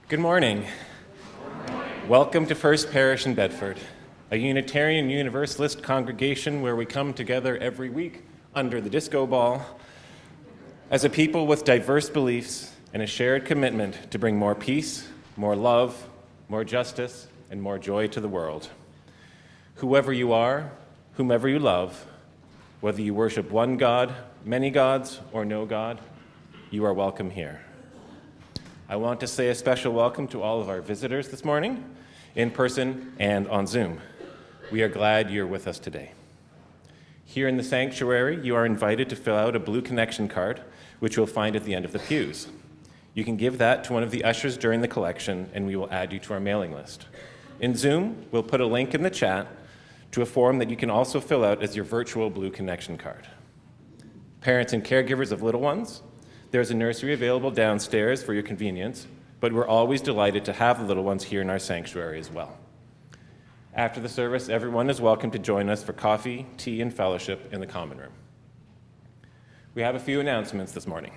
Good morning. Welcome to First Parish in Bedford, a Unitarian Universalist congregation where we come together every week under the disco ball as a people with diverse beliefs and a shared commitment to bring more peace, more love, more justice, and more joy to the world. Whoever you are, whomever you love, whether you worship one God, many gods, or no God, you are welcome here. I want to say a special welcome to all of our visitors this morning, in person and on Zoom. We are glad you're with us today. Here in the sanctuary, you are invited to fill out a blue connection card, which you'll find at the end of the pews. You can give that to one of the ushers during the collection, and we will add you to our mailing list. In Zoom, we'll put a link in the chat to a form that you can also fill out as your virtual blue connection card. Parents and caregivers of little ones, there's a nursery available downstairs for your convenience, but we're always delighted to have the little ones here in our sanctuary as well. After the service, everyone is welcome to join us for coffee, tea, and fellowship in the common room. We have a few announcements this morning.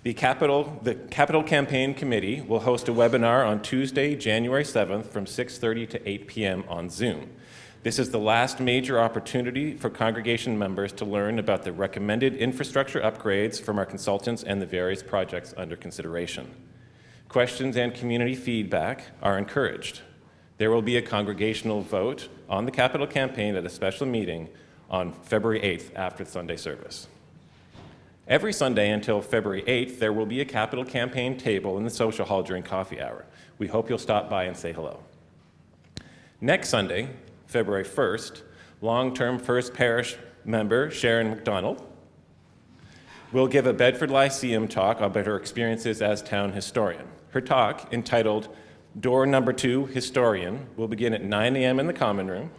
The Capital Campaign Committee will host a webinar on Tuesday, January 7th from 6:30 to 8 p.m. on Zoom. This is the last major opportunity for congregation members to learn about the recommended infrastructure upgrades from our consultants and the various projects under consideration. Questions and community feedback are encouraged. There will be a congregational vote on the capital campaign at a special meeting on February 8th after the Sunday service. Every Sunday until February 8th, there will be a capital campaign table in the social hall during coffee hour. We hope you'll stop by and say hello. Next Sunday, February 1st, long-term First Parish member Sharon McDonald will give a Bedford Lyceum talk about her experiences as town historian. Her talk, entitled Door Number 2 Historian, will begin at 9 a.m. in the common room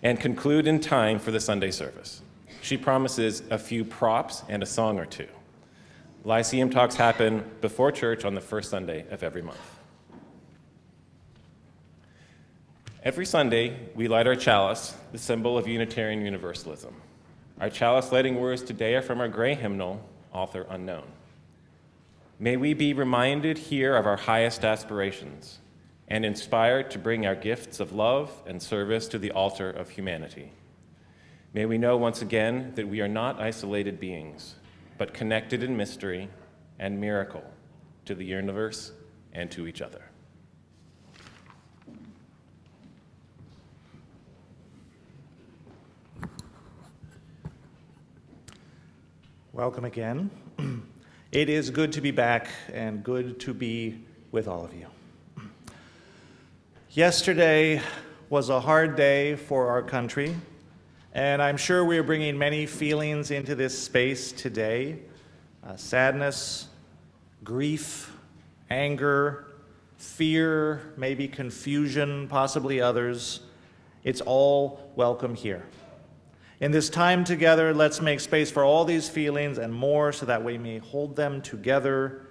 and conclude in time for the Sunday service. She promises a few props and a song or two. Lyceum talks happen before church on the first Sunday of every month. Every Sunday, we light our chalice, the symbol of Unitarian Universalism. Our chalice lighting words today are from our gray hymnal, Author Unknown. May we be reminded here of our highest aspirations and inspired to bring our gifts of love and service to the altar of humanity. May we know once again that we are not isolated beings, but connected in mystery and miracle to the universe and to each other. Welcome again. It is good to be back and good to be with all of you. Yesterday was a hard day for our country, and I'm sure we are bringing many feelings into this space today. Sadness, grief, anger, fear, maybe confusion, possibly others. It's all welcome here. In this time together, let's make space for all these feelings and more so that we may hold them together.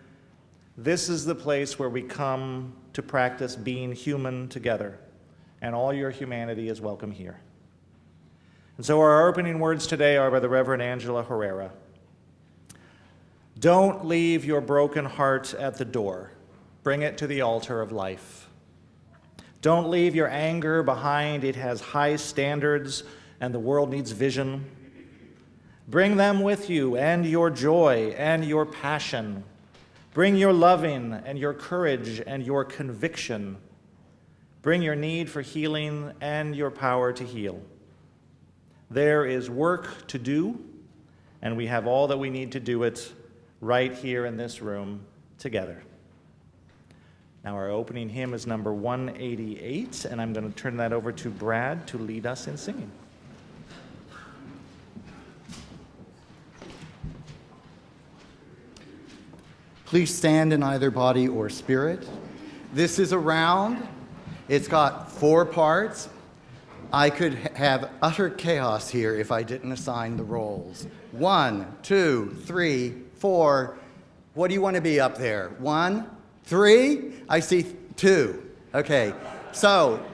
This is the place where we come to practice being human together, and all your humanity is welcome here. And so our opening words today are by the Reverend Angela Herrera. Don't leave your broken heart at the door. Bring it to the altar of life. Don't leave your anger behind. It has high standards, and the world needs vision. Bring them with you, and your joy and your passion. Bring your loving and your courage and your conviction. Bring your need for healing and your power to heal. There is work to do, and we have all that we need to do it right here in this room together. Now our opening hymn is number 188, and I'm going to turn that over to Brad to lead us in singing. Please stand in either body or spirit. This is a round. It's got 4 parts. I could have utter chaos here if I didn't assign the roles. 1, 2, 3, 4. What do you want to be up there? 1, 3? I see 2. Okay. So,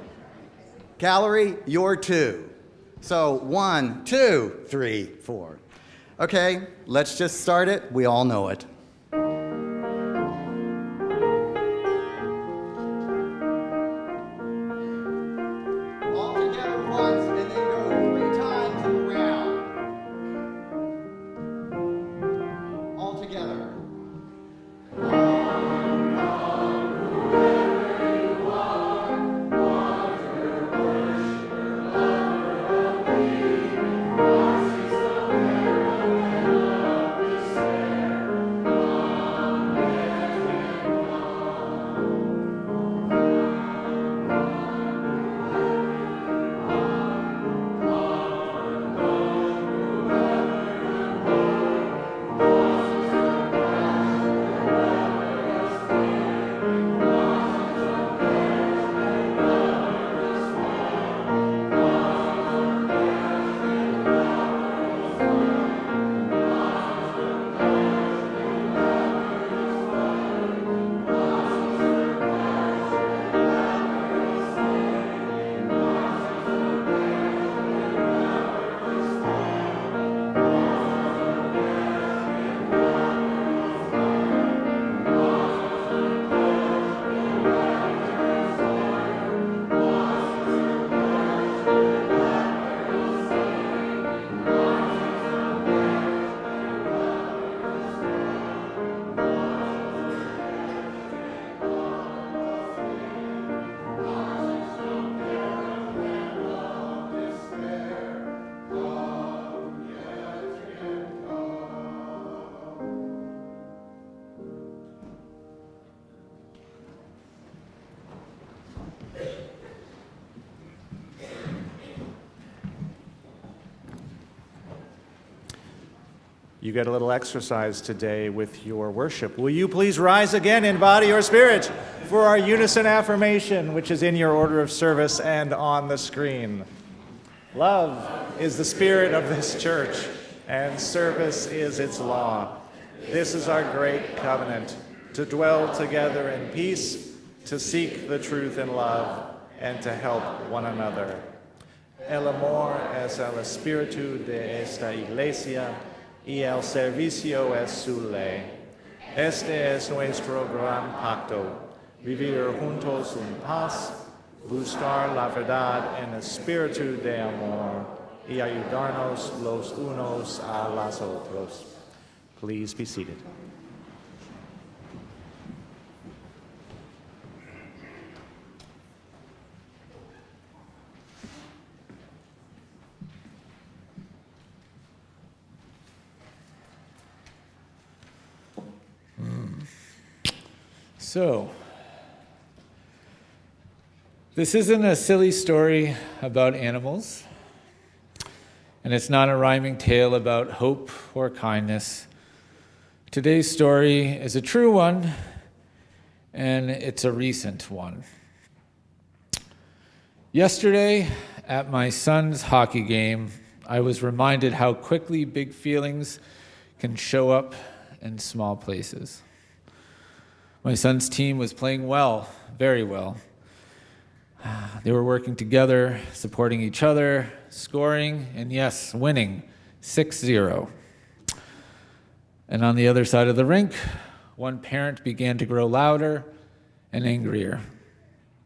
gallery, you're 2. So 1, 2, 3, 4. Okay, let's just start it. We all know it. You get a little exercise today with your worship. Will you please rise again in body or spirit for our unison affirmation, which is in your order of service and on the screen. Love is the spirit of this church, and service is its law. This is our great covenant, to dwell together in peace, to seek the truth in love, and to help one another. El amor es el espíritu de esta iglesia, y el servicio es su ley. Este es nuestro gran pacto, vivir juntos en paz, buscar la verdad en espíritu de amor, y ayudarnos los unos a los otros. Please be seated. So, this isn't a silly story about animals, and it's not a rhyming tale about hope or kindness. Today's story is a true one, and it's a recent one. Yesterday, at my son's hockey game, I was reminded how quickly big feelings can show up in small places. My son's team was playing well, very well. They were working together, supporting each other, scoring, and yes, winning 6-0. And on the other side of the rink, one parent began to grow louder and angrier.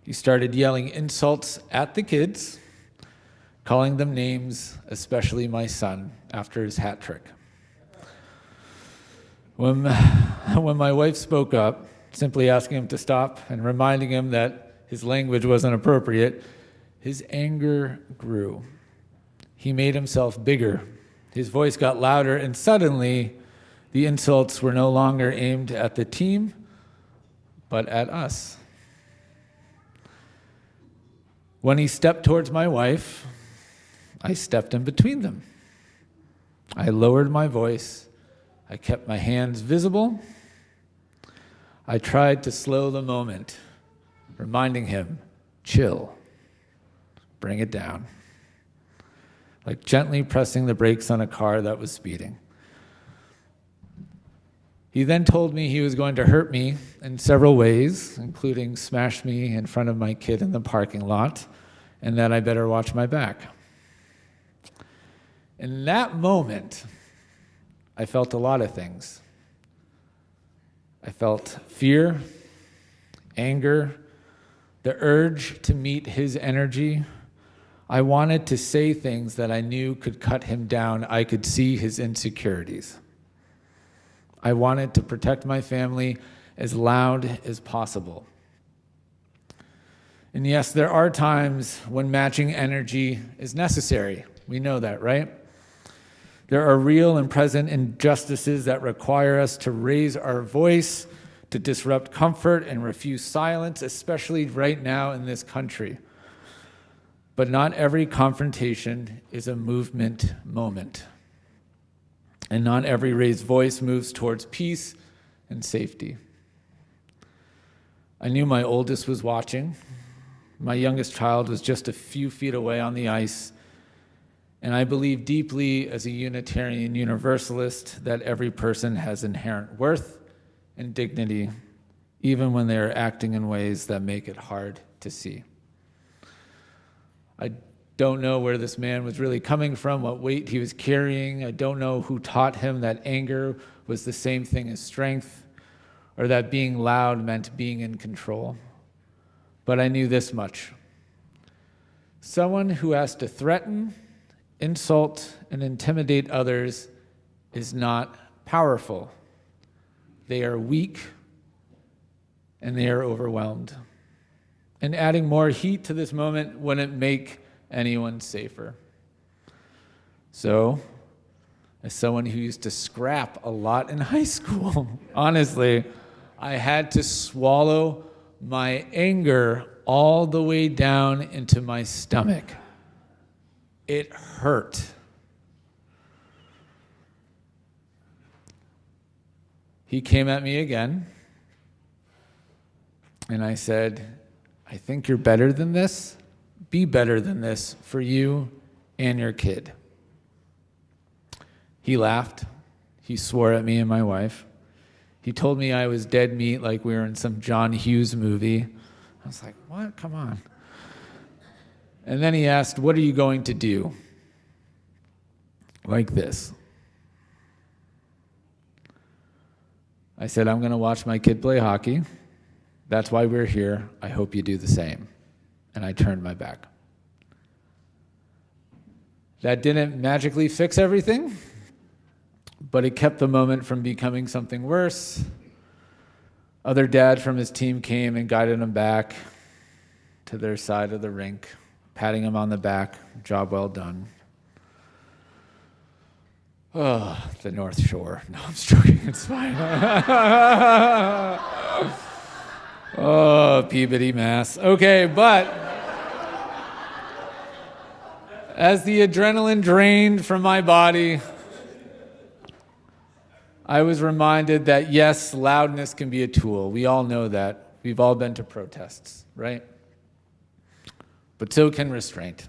He started yelling insults at the kids, calling them names, especially my son, after his hat trick. When my wife spoke up, simply asking him to stop and reminding him that his language wasn't appropriate, his anger grew. He made himself bigger. His voice got louder, and suddenly the insults were no longer aimed at the team, but at us. When he stepped towards my wife, I stepped in between them. I lowered my voice. I kept my hands visible. I tried to slow the moment, reminding him, chill, bring it down, like gently pressing the brakes on a car that was speeding. He then told me he was going to hurt me in several ways, including smash me in front of my kid in the parking lot, and that I better watch my back. In that moment, I felt a lot of things. I felt fear, anger, the urge to meet his energy. I wanted to say things that I knew could cut him down. I could see his insecurities. I wanted to protect my family as loud as possible. And yes, there are times when matching energy is necessary. We know that, right? There are real and present injustices that require us to raise our voice, to disrupt comfort and refuse silence, especially right now in this country. But not every confrontation is a movement moment. And not every raised voice moves towards peace and safety. I knew my oldest was watching. My youngest child was just a few feet away on the ice. And I believe deeply as a Unitarian Universalist that every person has inherent worth and dignity, even when they are acting in ways that make it hard to see. I don't know where this man was really coming from, what weight he was carrying. I don't know who taught him that anger was the same thing as strength, or that being loud meant being in control. But I knew this much. Someone who has to threaten, insult, and intimidate others is not powerful. They are weak, and they are overwhelmed. And adding more heat to this moment wouldn't make anyone safer. So, as someone who used to scrap a lot in high school, honestly, I had to swallow my anger all the way down into my stomach. It hurt. He came at me again, and I said, I think you're better than this. Be better than this for you and your kid. He laughed. He swore at me and my wife. He told me I was dead meat like we were in some John Hughes movie. I was like, what? Come on. And then he asked, what are you going to do? Like this. I said, I'm going to watch my kid play hockey. That's why we're here. I hope you do the same. And I turned my back. That didn't magically fix everything, but it kept the moment from becoming something worse. Other dads from his team came and guided him back to their side of the rink, patting him on the back. Job well done. Oh, the North Shore. No, I'm joking. It's fine. Oh, Peabody, Mass. Okay, but as the adrenaline drained from my body, I was reminded that, yes, loudness can be a tool. We all know that. We've all been to protests, right? But so can restraint.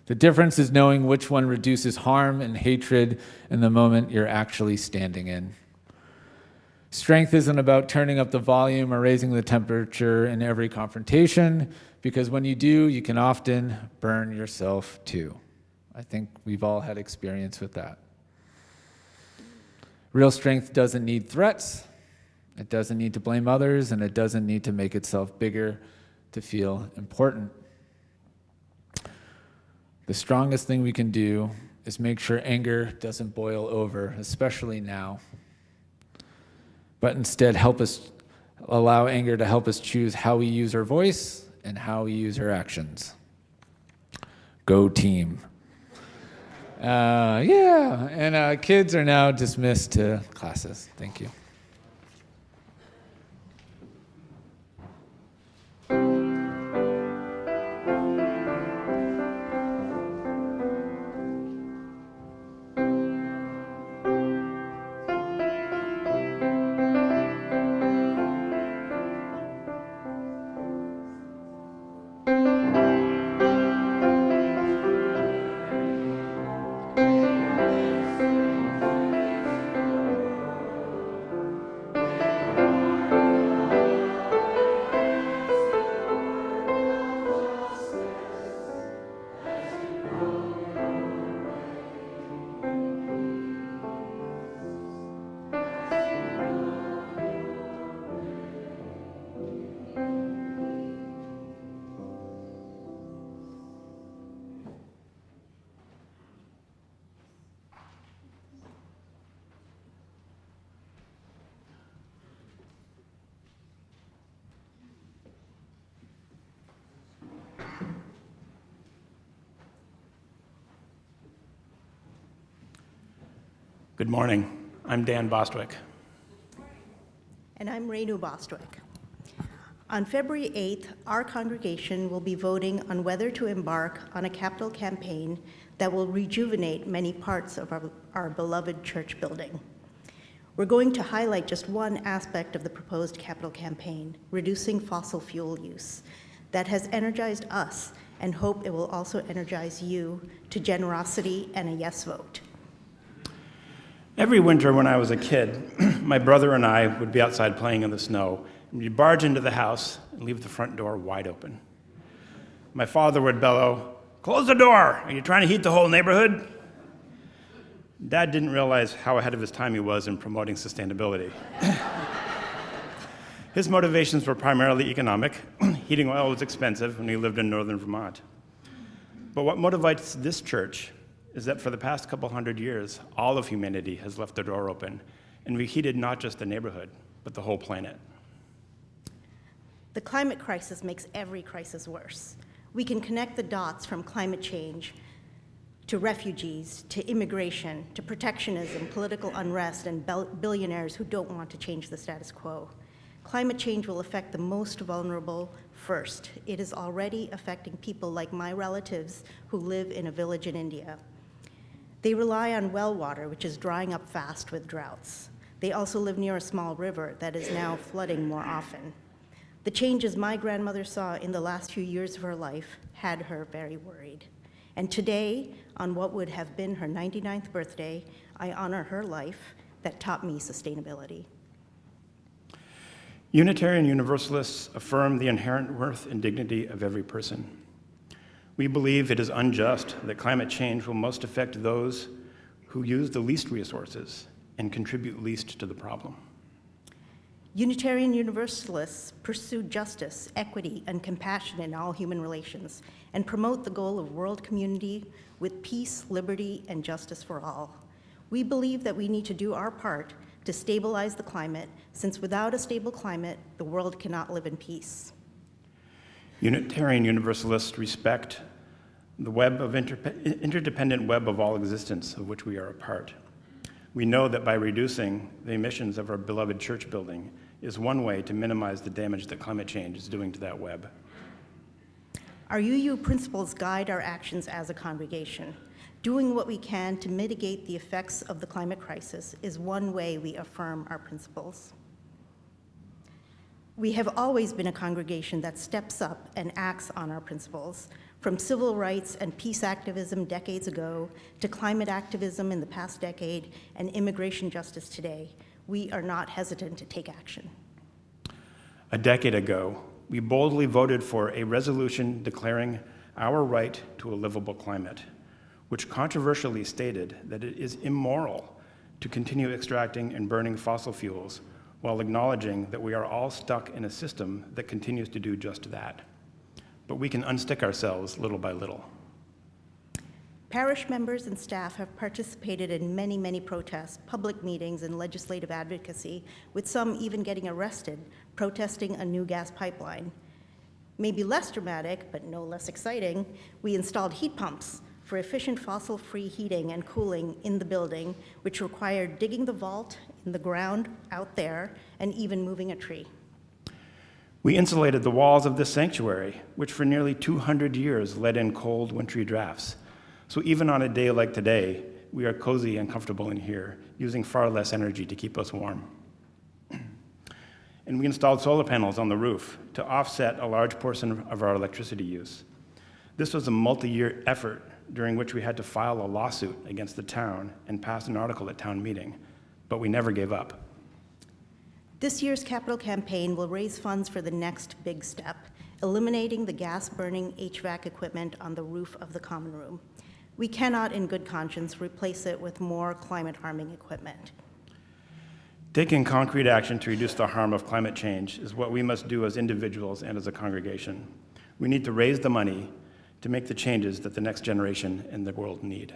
The difference is knowing which one reduces harm and hatred in the moment you're actually standing in. Strength isn't about turning up the volume or raising the temperature in every confrontation, because when you do, you can often burn yourself too. I think we've all had experience with that. Real strength doesn't need threats, it doesn't need to blame others, and it doesn't need to make itself bigger to feel important. The strongest thing we can do is make sure anger doesn't boil over, especially now, but instead allow anger to help us choose how we use our voice and how we use our actions. Go team. And kids are now dismissed to classes. Thank you. Good morning. I'm Dan Bostwick. And I'm Renu Bostwick. On February 8th, our congregation will be voting on whether to embark on a capital campaign that will rejuvenate many parts of our beloved church building. We're going to highlight just one aspect of the proposed capital campaign, reducing fossil fuel use, that has energized us and hope it will also energize you to generosity and a yes vote. Every winter when I was a kid, my brother and I would be outside playing in the snow, and we'd barge into the house and leave the front door wide open. My father would bellow, "Close the door! Are you trying to heat the whole neighborhood?" Dad didn't realize how ahead of his time he was in promoting sustainability. His motivations were primarily economic. Heating oil was expensive when he lived in northern Vermont. But what motivates this church is that for the past couple hundred years, all of humanity has left the door open, and we heated not just the neighborhood, but the whole planet. The climate crisis makes every crisis worse. We can connect the dots from climate change to refugees, to immigration, to protectionism, political unrest, and billionaires who don't want to change the status quo. Climate change will affect the most vulnerable first. It is already affecting people like my relatives who live in a village in India. They rely on well water, which is drying up fast with droughts. They also live near a small river that is now flooding more often. The changes my grandmother saw in the last few years of her life had her very worried. And today, on what would have been her 99th birthday, I honor her life that taught me sustainability. Unitarian Universalists affirm the inherent worth and dignity of every person. We believe it is unjust that climate change will most affect those who use the least resources and contribute least to the problem. Unitarian Universalists pursue justice, equity, and compassion in all human relations and promote the goal of world community with peace, liberty, and justice for all. We believe that we need to do our part to stabilize the climate, since without a stable climate, the world cannot live in peace. Unitarian Universalists respect the web of interdependent web of all existence of which we are a part. We know that by reducing the emissions of our beloved church building is one way to minimize the damage that climate change is doing to that web. Our UU principles guide our actions as a congregation. Doing what we can to mitigate the effects of the climate crisis is one way we affirm our principles. We have always been a congregation that steps up and acts on our principles, from civil rights and peace activism decades ago to climate activism in the past decade and immigration justice today. We are not hesitant to take action. A decade ago, we boldly voted for a resolution declaring our right to a livable climate, which controversially stated that it is immoral to continue extracting and burning fossil fuels while acknowledging that we are all stuck in a system that continues to do just that. But we can unstick ourselves little by little. Parish members and staff have participated in many, many protests, public meetings, and legislative advocacy, with some even getting arrested protesting a new gas pipeline. Maybe less dramatic, but no less exciting, we installed heat pumps for efficient fossil-free heating and cooling in the building, which required digging the vault in the ground out there and even moving a tree. We insulated the walls of this sanctuary, which for nearly 200 years let in cold, wintry drafts. So even on a day like today, we are cozy and comfortable in here, using far less energy to keep us warm. And we installed solar panels on the roof to offset a large portion of our electricity use. This was a multi-year effort during which we had to file a lawsuit against the town and pass an article at town meeting, but we never gave up. This year's capital campaign will raise funds for the next big step, eliminating the gas-burning HVAC equipment on the roof of the common room. We cannot, in good conscience, replace it with more climate-harming equipment. Taking concrete action to reduce the harm of climate change is what we must do as individuals and as a congregation. We need to raise the money to make the changes that the next generation and the world need.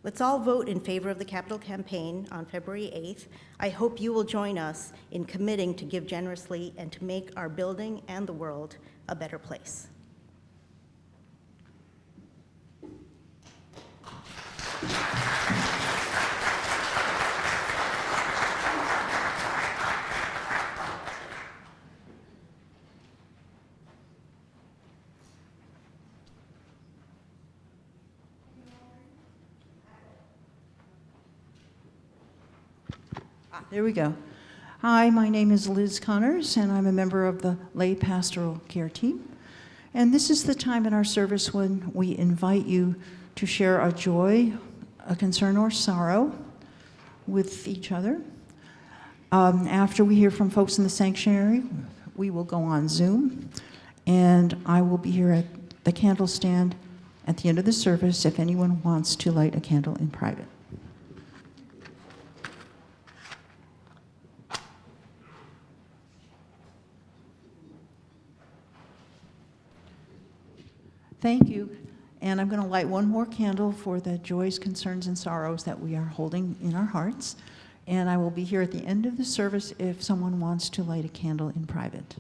Let's all vote in favor of the capital campaign on February 8th. I hope you will join us in committing to give generously and to make our building and the world a better place. There we go. Hi, my name is Liz Connors, and I'm a member of the lay pastoral care team. And this is the time in our service when we invite you to share a joy, a concern, or sorrow with each other. After we hear from folks in the sanctuary, we will go on Zoom, and I will be here at the candle stand at the end of the service if anyone wants to light a candle in private. Thank you. And I'm going to light one more candle for the joys, concerns, and sorrows that we are holding in our hearts. And I will be here at the end of the service if someone wants to light a candle in private.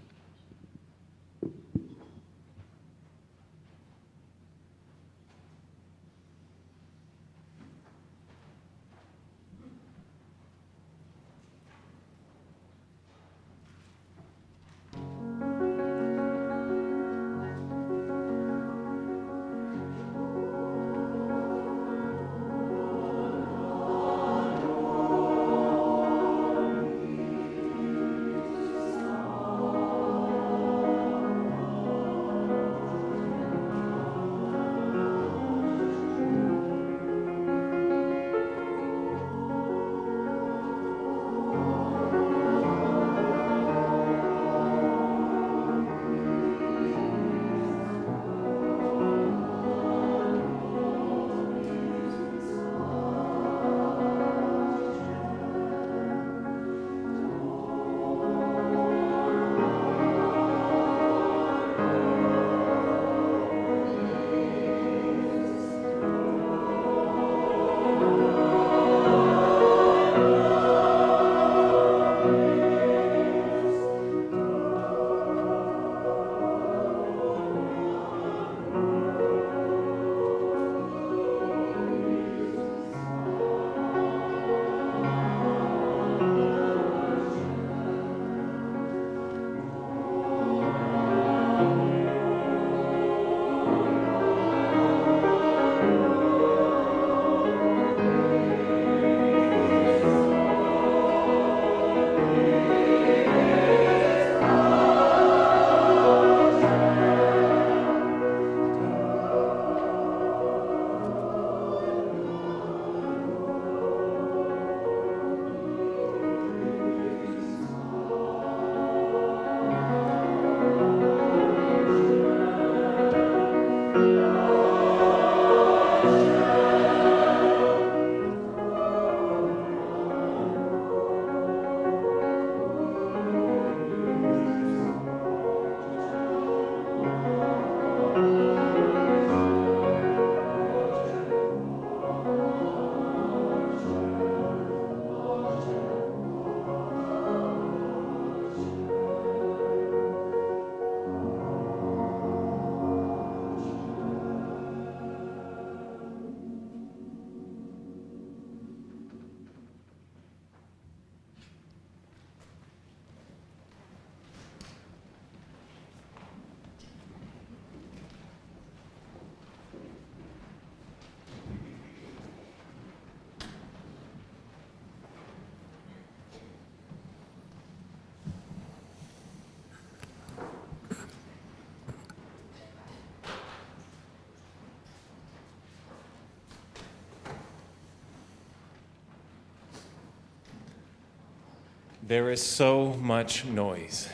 There is so much noise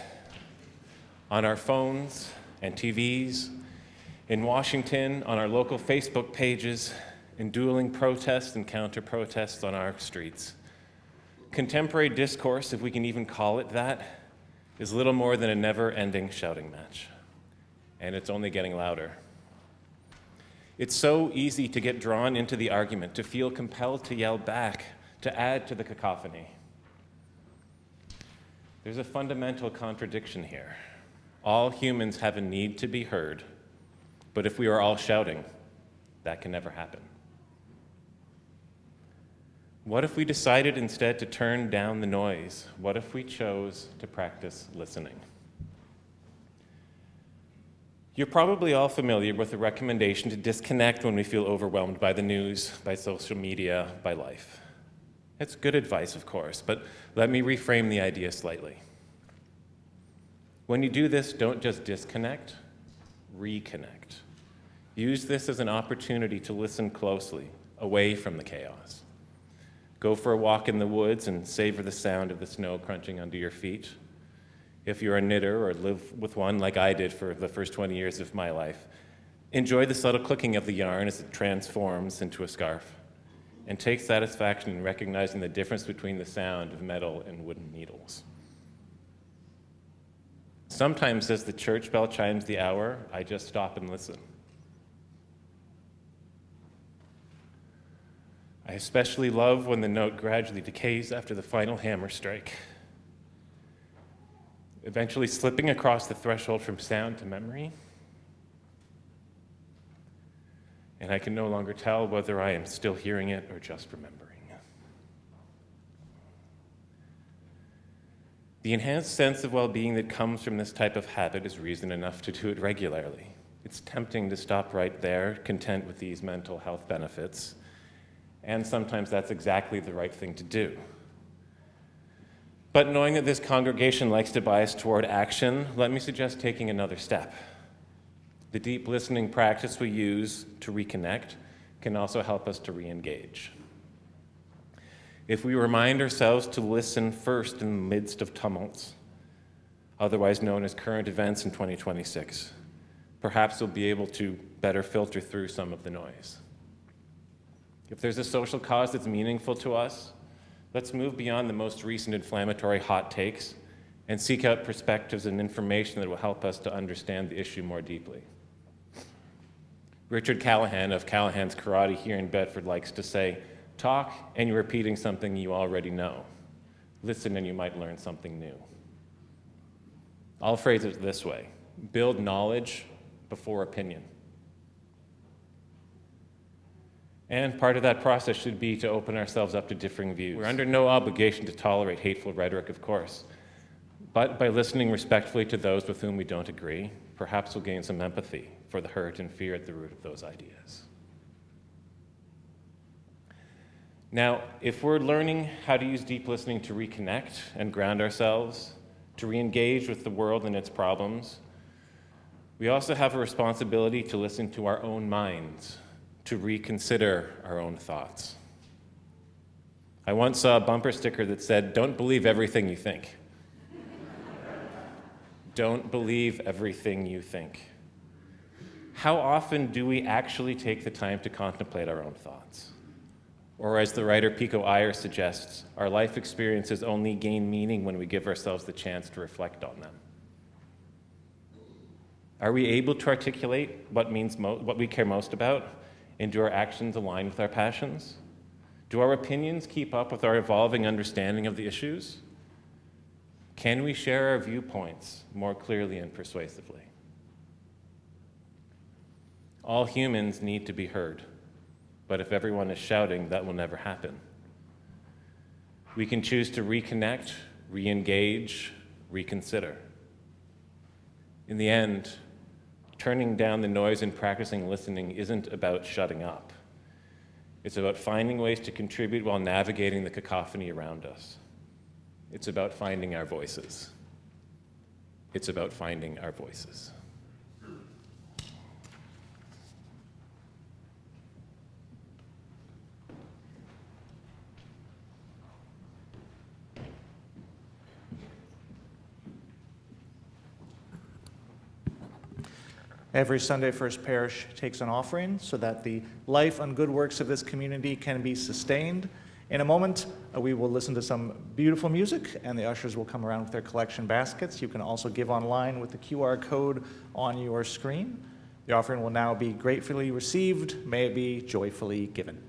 on our phones and TVs, in Washington, on our local Facebook pages, in dueling protests and counter-protests on our streets. Contemporary discourse, if we can even call it that, is little more than a never-ending shouting match. And it's only getting louder. It's so easy to get drawn into the argument, to feel compelled to yell back, to add to the cacophony. There's a fundamental contradiction here. All humans have a need to be heard, but if we are all shouting, that can never happen. What if we decided instead to turn down the noise? What if we chose to practice listening? You're probably all familiar with the recommendation to disconnect when we feel overwhelmed by the news, by social media, by life. It's good advice, of course, but let me reframe the idea slightly. When you do this, don't just disconnect, reconnect. Use this as an opportunity to listen closely, away from the chaos. Go for a walk in the woods and savor the sound of the snow crunching under your feet. If you're a knitter or live with one like I did for the first 20 years of my life, enjoy the subtle clicking of the yarn as it transforms into a scarf, and take satisfaction in recognizing the difference between the sound of metal and wooden needles. Sometimes as the church bell chimes the hour, I just stop and listen. I especially love when the note gradually decays after the final hammer strike, eventually slipping across the threshold from sound to memory. And I can no longer tell whether I am still hearing it or just remembering. The enhanced sense of well-being that comes from this type of habit is reason enough to do it regularly. It's tempting to stop right there, content with these mental health benefits, and sometimes that's exactly the right thing to do. But knowing that this congregation likes to bias toward action, let me suggest taking another step. The deep listening practice we use to reconnect can also help us to re-engage. If we remind ourselves to listen first in the midst of tumults, otherwise known as current events in 2026, perhaps we'll be able to better filter through some of the noise. If there's a social cause that's meaningful to us, let's move beyond the most recent inflammatory hot takes and seek out perspectives and information that will help us to understand the issue more deeply. Richard Callahan of Callahan's Karate here in Bedford likes to say, talk and you're repeating something you already know. Listen and you might learn something new. I'll phrase it this way: build knowledge before opinion. And part of that process should be to open ourselves up to differing views. We're under no obligation to tolerate hateful rhetoric, of course. But by listening respectfully to those with whom we don't agree, perhaps we'll gain some empathy for the hurt and fear at the root of those ideas. Now, if we're learning how to use deep listening to reconnect and ground ourselves, to re-engage with the world and its problems, we also have a responsibility to listen to our own minds, to reconsider our own thoughts. I once saw a bumper sticker that said, "Don't believe everything you think." Don't believe everything you think. How often do we actually take the time to contemplate our own thoughts? Or as the writer Pico Iyer suggests, our life experiences only gain meaning when we give ourselves the chance to reflect on them. Are we able to articulate what we care most about? And do our actions align with our passions? Do our opinions keep up with our evolving understanding of the issues? Can we share our viewpoints more clearly and persuasively? All humans need to be heard, but if everyone is shouting, that will never happen. We can choose to reconnect, re-engage, reconsider. In the end, turning down the noise and practicing listening isn't about shutting up. It's about finding ways to contribute while navigating the cacophony around us. It's about finding our voices. It's about finding our voices. Every Sunday, First Parish takes an offering so that the life and good works of this community can be sustained. In a moment, we will listen to some beautiful music, and the ushers will come around with their collection baskets. You can also give online with the QR code on your screen. The offering will now be gratefully received. May it be joyfully given.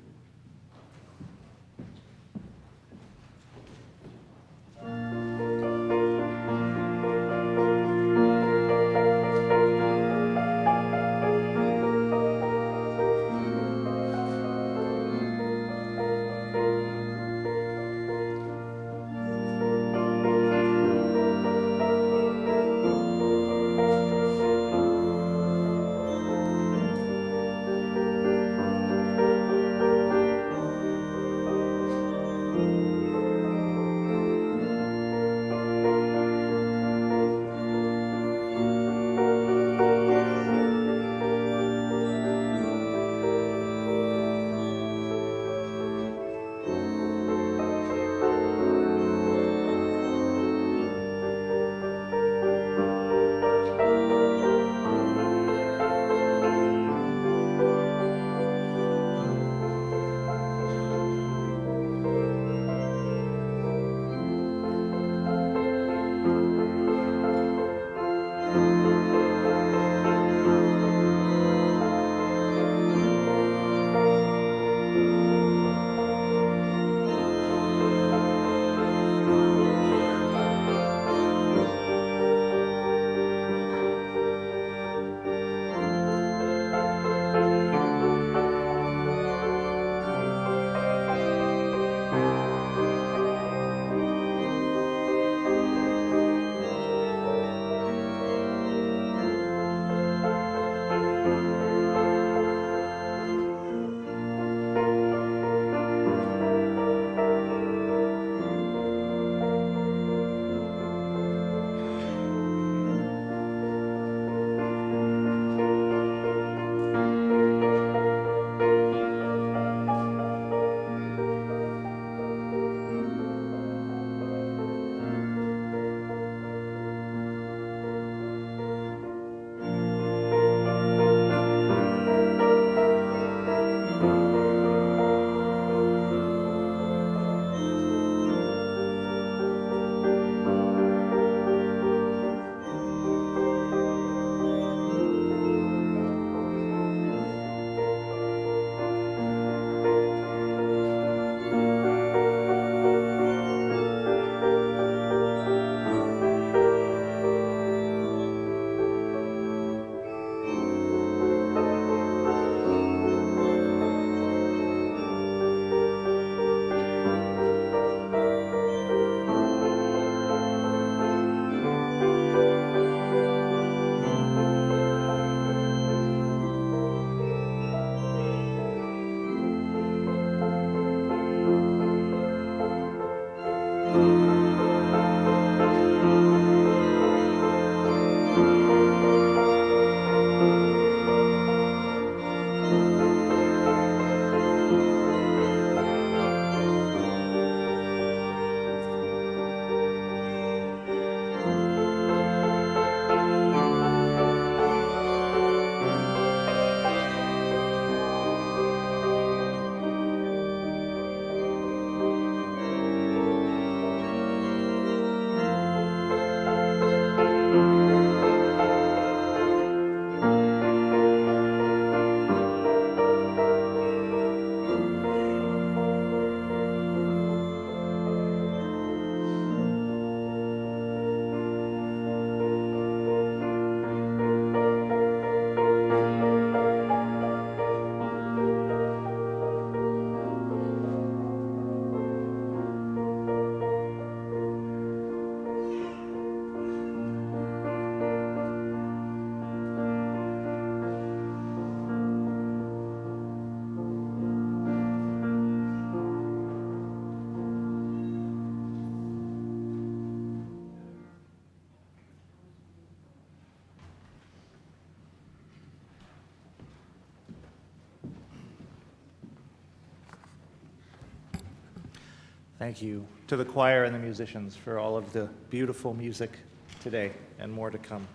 Thank you to the choir and the musicians for all of the beautiful music today and more to come.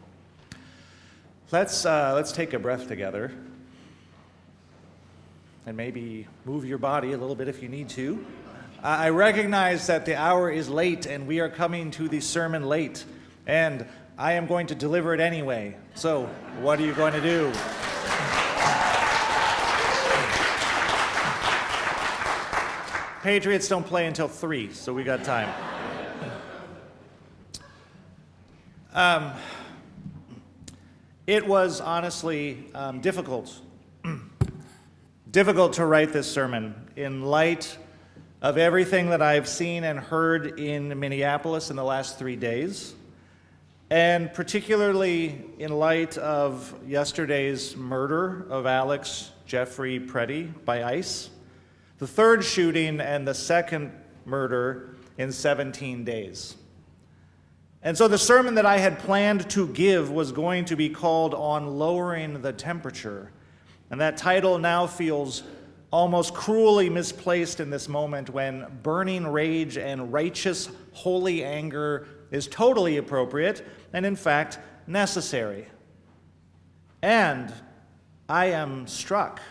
Let's take a breath together. And maybe move your body a little bit if you need to. I recognize that the hour is late and we are coming to the sermon late. And I am going to deliver it anyway. So, what are you going to do? Patriots don't play until 3, so we got time. It was honestly difficult to write this sermon in light of everything that I've seen and heard in Minneapolis in the last 3 days, and particularly in light of yesterday's murder of Alex Jeffrey Preddy by ICE, the third shooting and the second murder in 17 days. And so the sermon that I had planned to give was going to be called On Lowering the Temperature. And that title now feels almost cruelly misplaced in this moment when burning rage and righteous, holy anger is totally appropriate and, in fact, necessary. And I am struck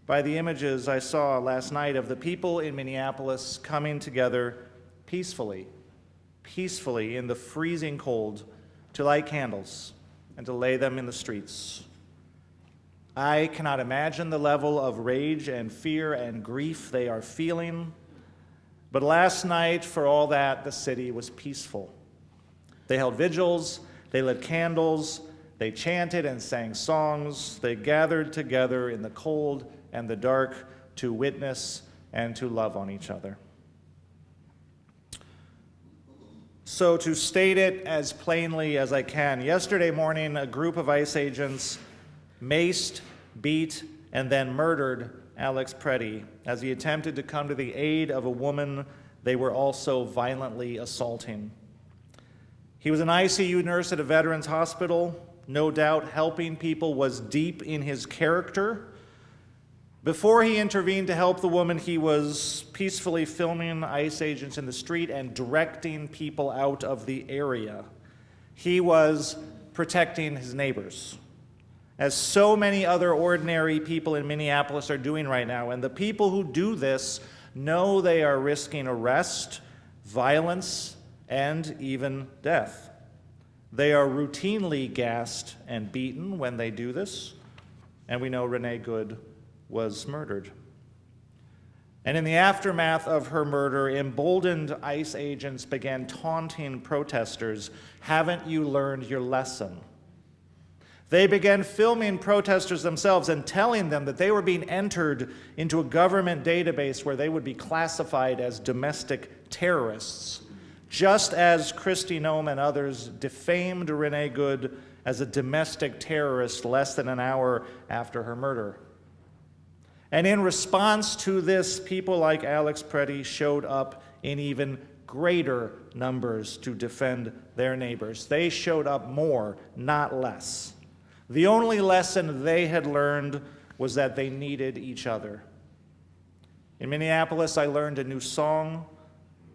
by the images I saw last night of the people in Minneapolis coming together peacefully in the freezing cold to light candles and to lay them in the streets. I cannot imagine the level of rage and fear and grief they are feeling, but last night, for all that, the city was peaceful. They held vigils, they lit candles, they chanted and sang songs, they gathered together in the cold and the dark to witness and to love on each other. So to state it as plainly as I can, yesterday morning a group of ICE agents maced, beat, and then murdered Alex Preddy as he attempted to come to the aid of a woman they were also violently assaulting. He was an ICU nurse at a veterans hospital. No doubt helping people was deep in his character. Before he intervened to help the woman, he was peacefully filming ICE agents in the street and directing people out of the area. He was protecting his neighbors, as so many other ordinary people in Minneapolis are doing right now. And the people who do this know they are risking arrest, violence, and even death. They are routinely gassed and beaten when they do this, and we know Renee Good was murdered. And in the aftermath of her murder, emboldened ICE agents began taunting protesters, "Haven't you learned your lesson?" They began filming protesters themselves and telling them that they were being entered into a government database where they would be classified as domestic terrorists, just as Kristi Noem and others defamed Renee Good as a domestic terrorist less than an hour after her murder. And in response to this, people like Alex Preddy showed up in even greater numbers to defend their neighbors. They showed up more, not less. The only lesson they had learned was that they needed each other. In Minneapolis, I learned a new song,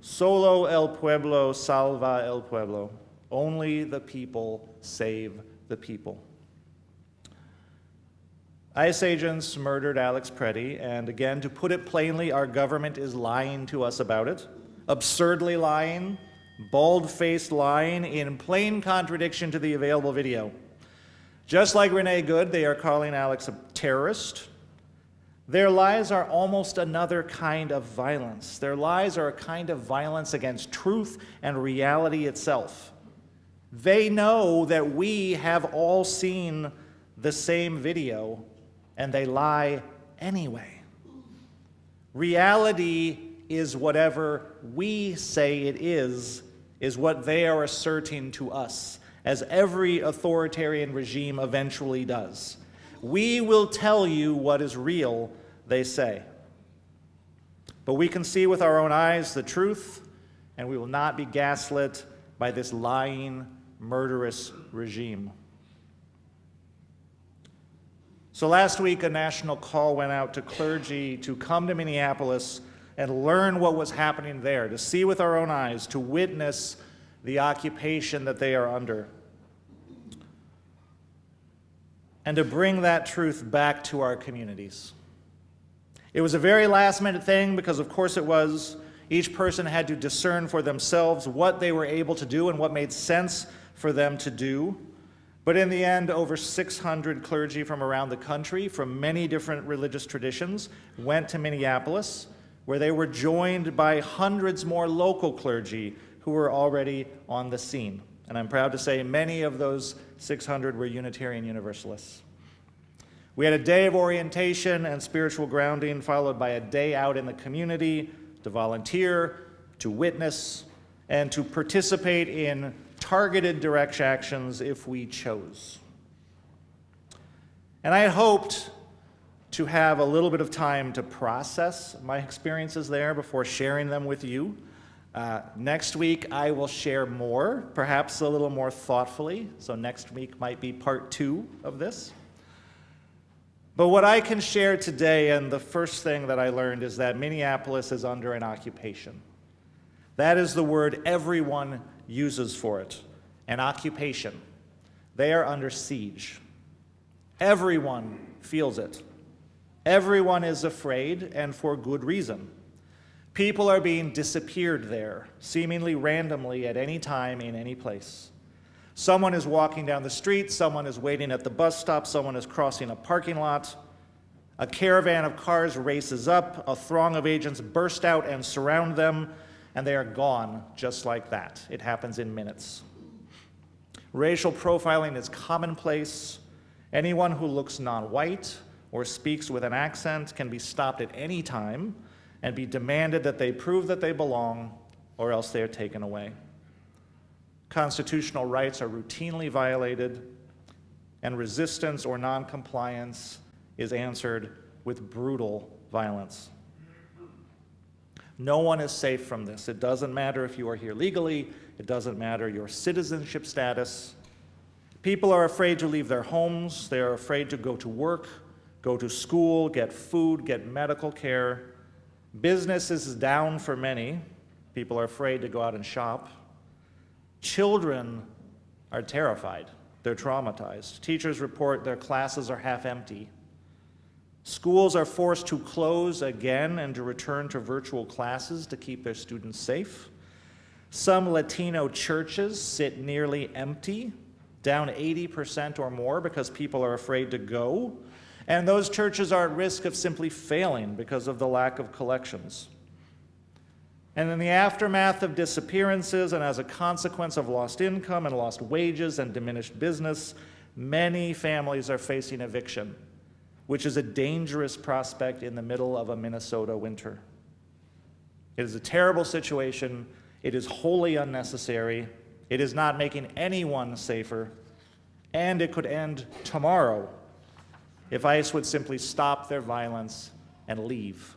Solo el pueblo salva el pueblo. Only the people save the people. ICE agents murdered Alex Preddy, and again, to put it plainly, our government is lying to us about it. Absurdly lying, bald-faced lying, in plain contradiction to the available video. Just like Renee Good, they are calling Alex a terrorist. Their lies are almost another kind of violence. Their lies are a kind of violence against truth and reality itself. They know that we have all seen the same video, and they lie anyway. Reality is whatever we say it is what they are asserting to us, as every authoritarian regime eventually does. We will tell you what is real, they say. But we can see with our own eyes the truth, and we will not be gaslit by this lying, murderous regime. So last week, a national call went out to clergy to come to Minneapolis and learn what was happening there, to see with our own eyes, to witness the occupation that they are under. and to bring that truth back to our communities. It was a very last-minute thing because, of course, it was. Each person had to discern for themselves what they were able to do and what made sense for them to do. But in the end, over 600 clergy from around the country, from many different religious traditions, went to Minneapolis, where they were joined by hundreds more local clergy who were already on the scene. And I'm proud to say many of those 600 were Unitarian Universalists. We had a day of orientation and spiritual grounding, followed by a day out in the community to volunteer, to witness, and to participate in targeted direct actions if we chose. And I had hoped to have a little bit of time to process my experiences there before sharing them with you. Next week, I will share more, perhaps a little more thoughtfully. So next week might be part 2 of this. But what I can share today, and the first thing that I learned, is that Minneapolis is under an occupation. That is the word everyone uses for it, an occupation. They are under siege. Everyone feels it. Everyone is afraid, and for good reason. People are being disappeared there, seemingly randomly at any time in any place. Someone is walking down the street, someone is waiting at the bus stop, someone is crossing a parking lot. A caravan of cars races up, a throng of agents burst out and surround them, and they are gone just like that. It happens in minutes. Racial profiling is commonplace. Anyone who looks non-white or speaks with an accent can be stopped at any time and be demanded that they prove that they belong, or else they are taken away. Constitutional rights are routinely violated, and resistance or noncompliance is answered with brutal violence. No one is safe from this. It doesn't matter if you are here legally. It doesn't matter your citizenship status. People are afraid to leave their homes. They are afraid to go to work, go to school, get food, get medical care. Business is down for many. People are afraid to go out and shop. Children are terrified. They're traumatized. Teachers report their classes are half empty. Schools are forced to close again and to return to virtual classes to keep their students safe. Some Latino churches sit nearly empty, down 80% or more because people are afraid to go. And those churches are at risk of simply failing because of the lack of collections. And in the aftermath of disappearances and as a consequence of lost income and lost wages and diminished business, many families are facing eviction, which is a dangerous prospect in the middle of a Minnesota winter. It is a terrible situation. It is wholly unnecessary. It is not making anyone safer. And it could end tomorrow if ICE would simply stop their violence and leave.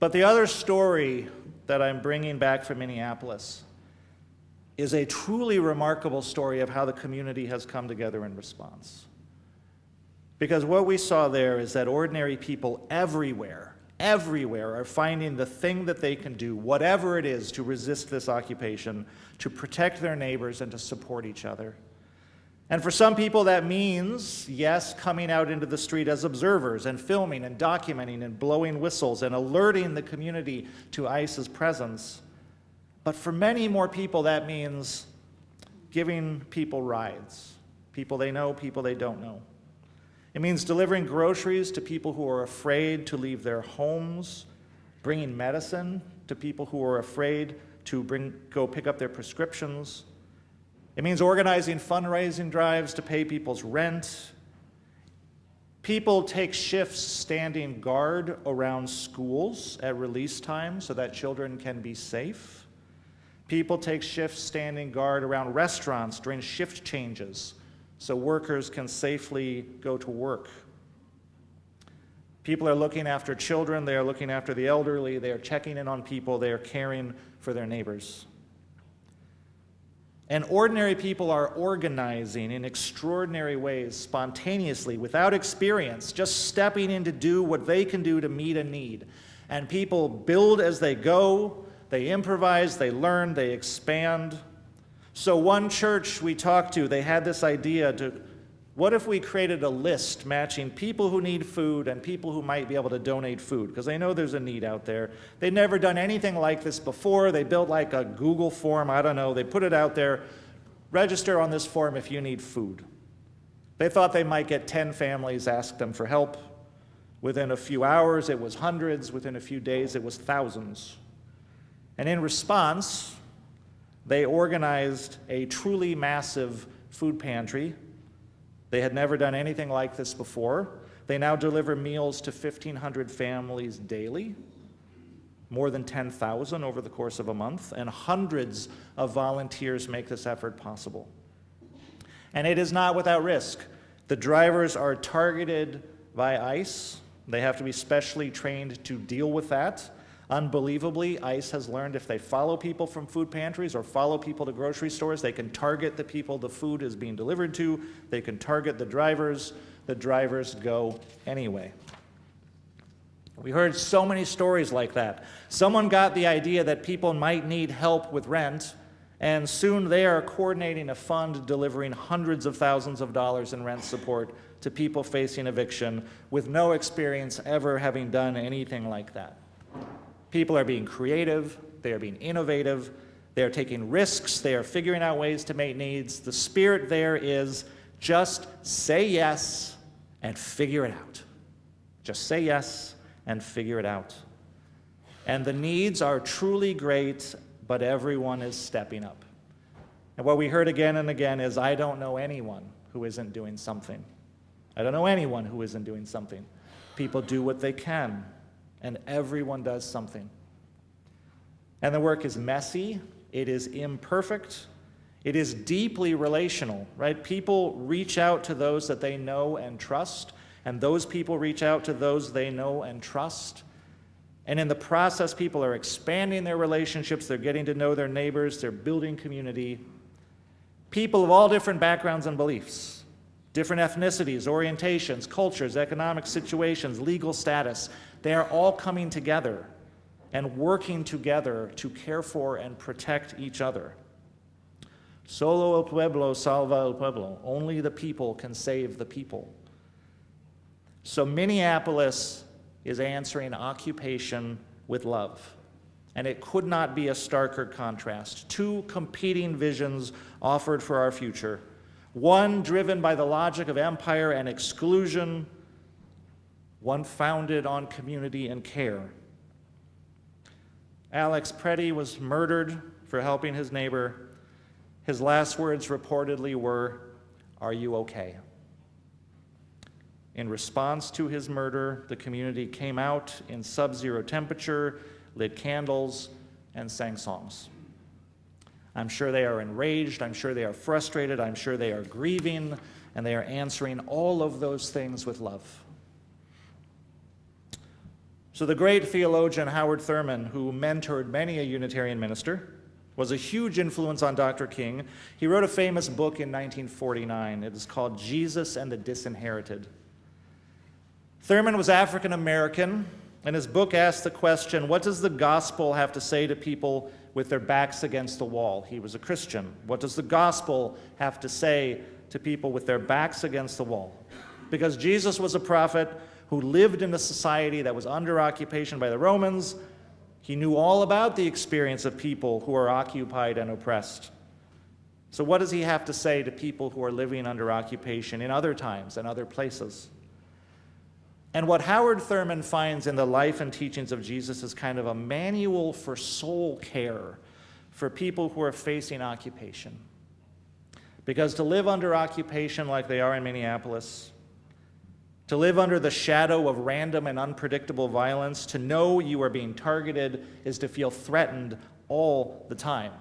But the other story that I'm bringing back from Minneapolis is a truly remarkable story of how the community has come together in response. Because what we saw there is that ordinary people everywhere are finding the thing that they can do, whatever it is, to resist this occupation, to protect their neighbors and to support each other. And for some people that means, yes, coming out into the street as observers and filming and documenting and blowing whistles and alerting the community to ICE's presence. But for many more people, that means giving people rides, people they know, people they don't know. It means delivering groceries to people who are afraid to leave their homes, bringing medicine to people who are afraid to go pick up their prescriptions. It means organizing fundraising drives to pay people's rent. People take shifts standing guard around schools at release time so that children can be safe. People take shifts standing guard around restaurants during shift changes so workers can safely go to work. People are looking after children, they are looking after the elderly, they are checking in on people, they are caring for their neighbors. And ordinary people are organizing in extraordinary ways, spontaneously, without experience, just stepping in to do what they can do to meet a need. And people build as they go, they improvise, they learn, they expand. So one church we talked to, they had this idea to, what if we created a list matching people who need food and people who might be able to donate food? Because they know there's a need out there. They'd never done anything like this before. They built like a Google form, I don't know. They put it out there. Register on this form if you need food. They thought they might get 10 families, ask them for help. Within a few hours, it was hundreds. Within a few days, it was thousands. And in response, they organized a truly massive food pantry. They had never done anything like this before. They now deliver meals to 1,500 families daily, more than 10,000 over the course of a month, and hundreds of volunteers make this effort possible. And it is not without risk. The drivers are targeted by ICE. They have to be specially trained to deal with that. Unbelievably, ICE has learned if they follow people from food pantries or follow people to grocery stores, they can target the people the food is being delivered to. They can target the drivers. The drivers go anyway. We heard so many stories like that. Someone got the idea that people might need help with rent, and soon they are coordinating a fund delivering hundreds of thousands of dollars in rent support to people facing eviction with no experience ever having done anything like that. People are being creative, they are being innovative, they are taking risks, they are figuring out ways to meet needs. The spirit there is just say yes and figure it out. Just say yes and figure it out. And the needs are truly great, but everyone is stepping up. And what we heard again and again is, I don't know anyone who isn't doing something. I don't know anyone who isn't doing something. People do what they can, and everyone does something. And the work is messy, it is imperfect, it is deeply relational, right? People reach out to those that they know and trust, and those people reach out to those they know and trust. And in the process, people are expanding their relationships, they're getting to know their neighbors, they're building community. People of all different backgrounds and beliefs, different ethnicities, orientations, cultures, economic situations, legal status, they are all coming together and working together to care for and protect each other. Solo el pueblo salva el pueblo. Only the people can save the people. So Minneapolis is answering occupation with love. And it could not be a starker contrast. Two competing visions offered for our future. One driven by the logic of empire and exclusion, one founded on community and care. Alex Preddy was murdered for helping his neighbor. His last words reportedly were, "Are you okay?" In response to his murder, the community came out in sub-zero temperature, lit candles, and sang songs. I'm sure they are enraged, I'm sure they are frustrated, I'm sure they are grieving, and they are answering all of those things with love. So the great theologian Howard Thurman, who mentored many a Unitarian minister, was a huge influence on Dr. King. He wrote a famous book in 1949. It is called Jesus and the Disinherited. Thurman was African American, and his book asked the question, what does the gospel have to say to people with their backs against the wall? He was a Christian. What does the gospel have to say to people with their backs against the wall? Because Jesus was a prophet who lived in a society that was under occupation by the Romans. He knew all about the experience of people who are occupied and oppressed. So what does he have to say to people who are living under occupation in other times and other places? And what Howard Thurman finds in the life and teachings of Jesus is kind of a manual for soul care for people who are facing occupation. Because to live under occupation like they are in Minneapolis, to live under the shadow of random and unpredictable violence, to know you are being targeted, is to feel threatened all the time.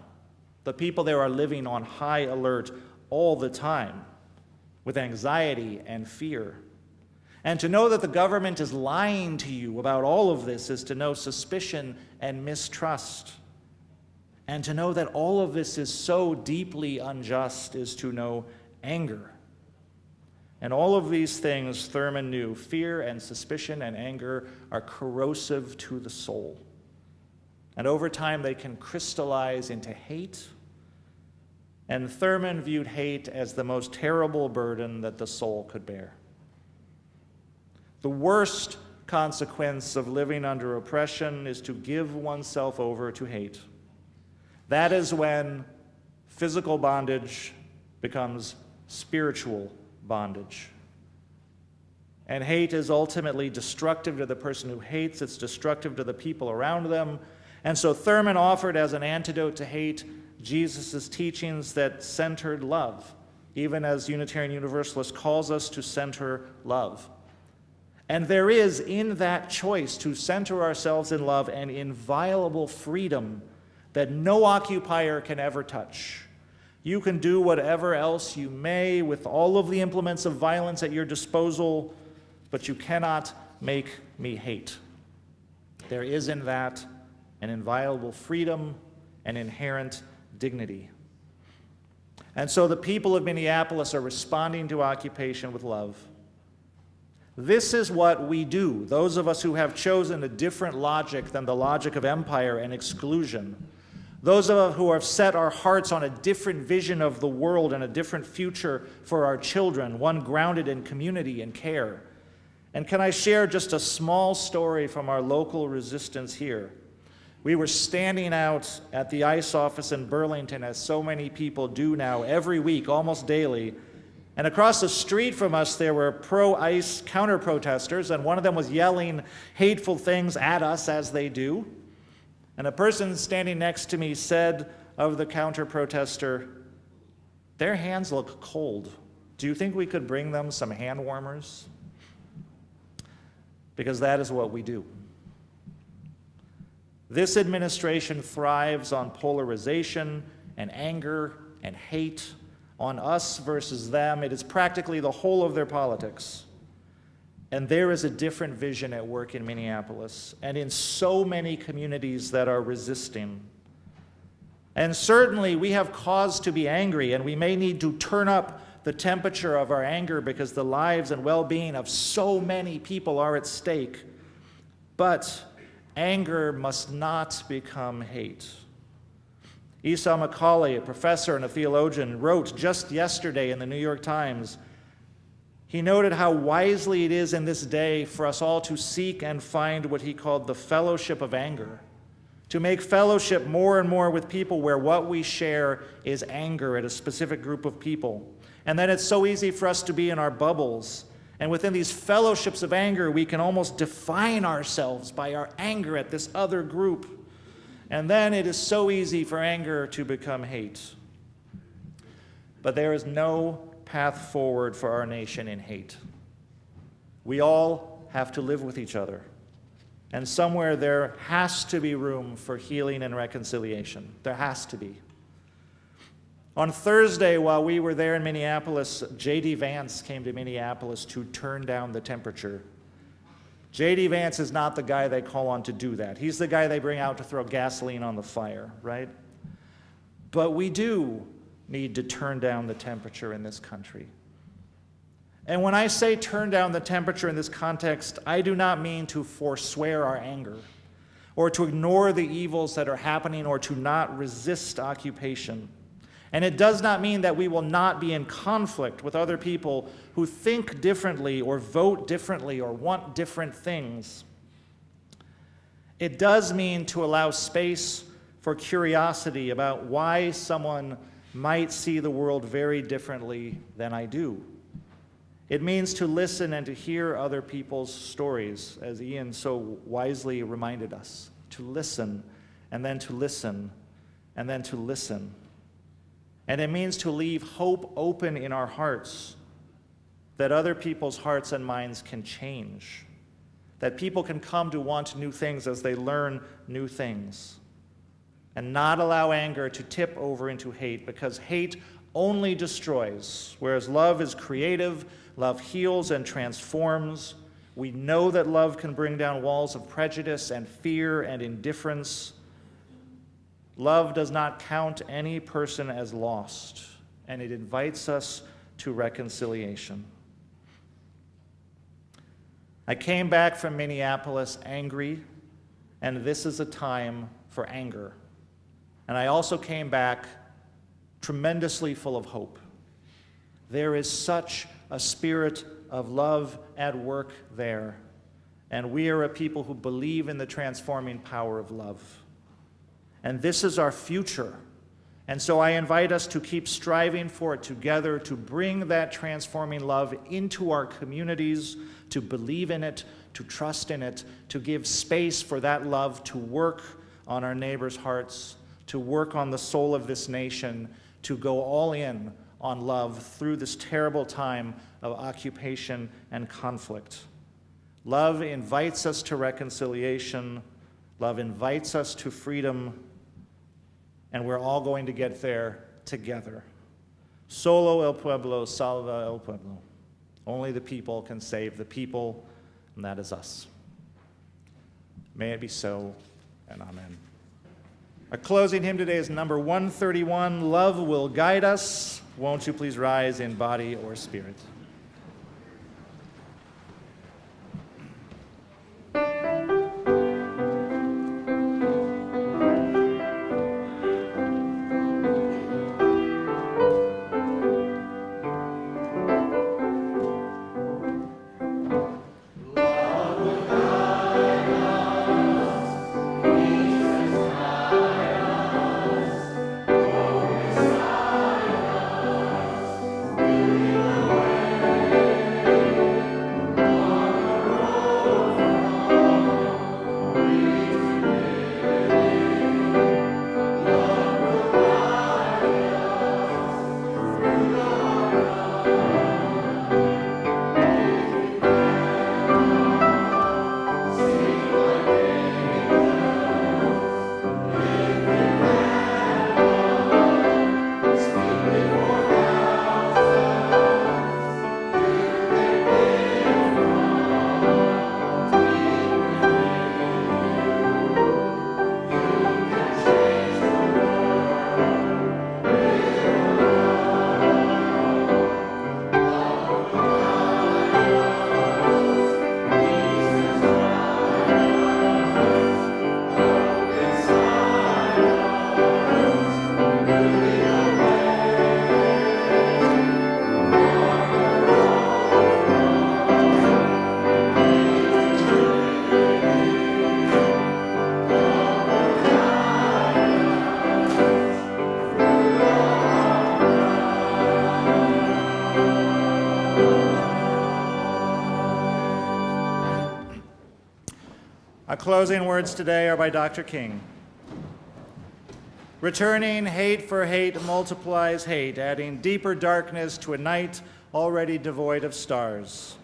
The people there are living on high alert all the time, with anxiety and fear. And to know that the government is lying to you about all of this is to know suspicion and mistrust. And to know that all of this is so deeply unjust is to know anger. And all of these things, Thurman knew, fear and suspicion and anger are corrosive to the soul. And over time, they can crystallize into hate, And Thurman viewed hate as the most terrible burden that the soul could bear. The worst consequence of living under oppression is to give oneself over to hate. That is when physical bondage becomes spiritual bondage. And hate is ultimately destructive to the person who hates. It's destructive to the people around them. And so Thurman offered as an antidote to hate Jesus' teachings that centered love, even as Unitarian Universalist calls us to center love. And there is in that choice to center ourselves in love an inviolable freedom that no occupier can ever touch. You can do whatever else you may with all of the implements of violence at your disposal, but you cannot make me hate. There is in that an inviolable freedom and inherent dignity. And so the people of Minneapolis are responding to occupation with love. This is what we do, those of us who have chosen a different logic than the logic of empire and exclusion. Those of us who have set our hearts on a different vision of the world and a different future for our children, one grounded in community and care. And can I share just a small story from our local resistance here? We were standing out at the ICE office in Burlington, as so many people do now, every week, almost daily. And across the street from us, there were pro-ICE counter-protesters, and one of them was yelling hateful things at us, as they do. And a person standing next to me said of the counter-protester, "Their hands look cold. Do you think we could bring them some hand warmers?" Because that is what we do. This administration thrives on polarization and anger and hate, on us versus them. It is practically the whole of their politics. And there is a different vision at work in Minneapolis and in so many communities that are resisting. And certainly we have cause to be angry, and we may need to turn up the temperature of our anger because the lives and well-being of so many people are at stake. But anger must not become hate. Esau McCauley, a professor and a theologian, wrote just yesterday in the New York Times, he noted how wisely it is in this day for us all to seek and find what he called the fellowship of anger, to make fellowship more and more with people where what we share is anger at a specific group of people. And then it's so easy for us to be in our bubbles. And within these fellowships of anger, we can almost define ourselves by our anger at this other group. And then it is so easy for anger to become hate. But there is no path forward for our nation in hate. We all have to live with each other. And somewhere there has to be room for healing and reconciliation. There has to be. On Thursday, while we were there in Minneapolis, J.D. Vance came to Minneapolis to turn down the temperature. J.D. Vance is not the guy they call on to do that. He's the guy they bring out to throw gasoline on the fire, right? But we do need to turn down the temperature in this country. And when I say turn down the temperature in this context, I do not mean to forswear our anger or to ignore the evils that are happening or to not resist occupation. And it does not mean that we will not be in conflict with other people who think differently or vote differently or want different things. It does mean to allow space for curiosity about why someone might see the world very differently than I do. It means to listen and to hear other people's stories, as Ian so wisely reminded us. To listen, and then to listen, and then to listen. And it means to leave hope open in our hearts, that other people's hearts and minds can change, that people can come to want new things as they learn new things, and not allow anger to tip over into hate, because hate only destroys, whereas love is creative, love heals and transforms. We know that love can bring down walls of prejudice and fear and indifference. Love does not count any person as lost, and it invites us to reconciliation. I came back from Minneapolis angry, and this is a time for anger. And I also came back tremendously full of hope. There is such a spirit of love at work there, and we are a people who believe in the transforming power of love. And this is our future. And so I invite us to keep striving for it together, to bring that transforming love into our communities, to believe in it, to trust in it, to give space for that love to work on our neighbors' hearts, to work on the soul of this nation, to go all in on love through this terrible time of occupation and conflict. Love invites us to reconciliation. Love invites us to freedom. And we're all going to get there together. Solo el pueblo salva el pueblo. Only the people can save the people, and that is us. May it be so, and amen. Our closing hymn today is number 131, Love Will Guide Us. Won't you please rise in body or spirit? Our closing words today are by Dr. King. Returning hate for hate multiplies hate, adding deeper darkness to a night already devoid of stars.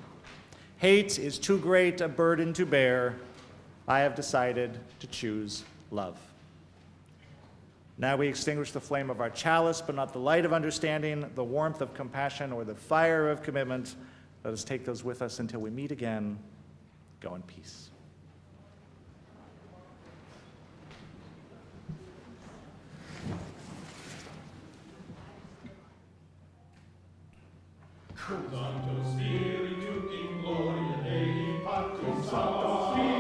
Hate is too great a burden to bear. I have decided to choose love. Now we extinguish the flame of our chalice, but not the light of understanding, the warmth of compassion, or the fire of commitment. Let us take those with us until we meet again. Go in peace. Santo Spiritu in gloria Dei, Pactum Sancto Spiritu.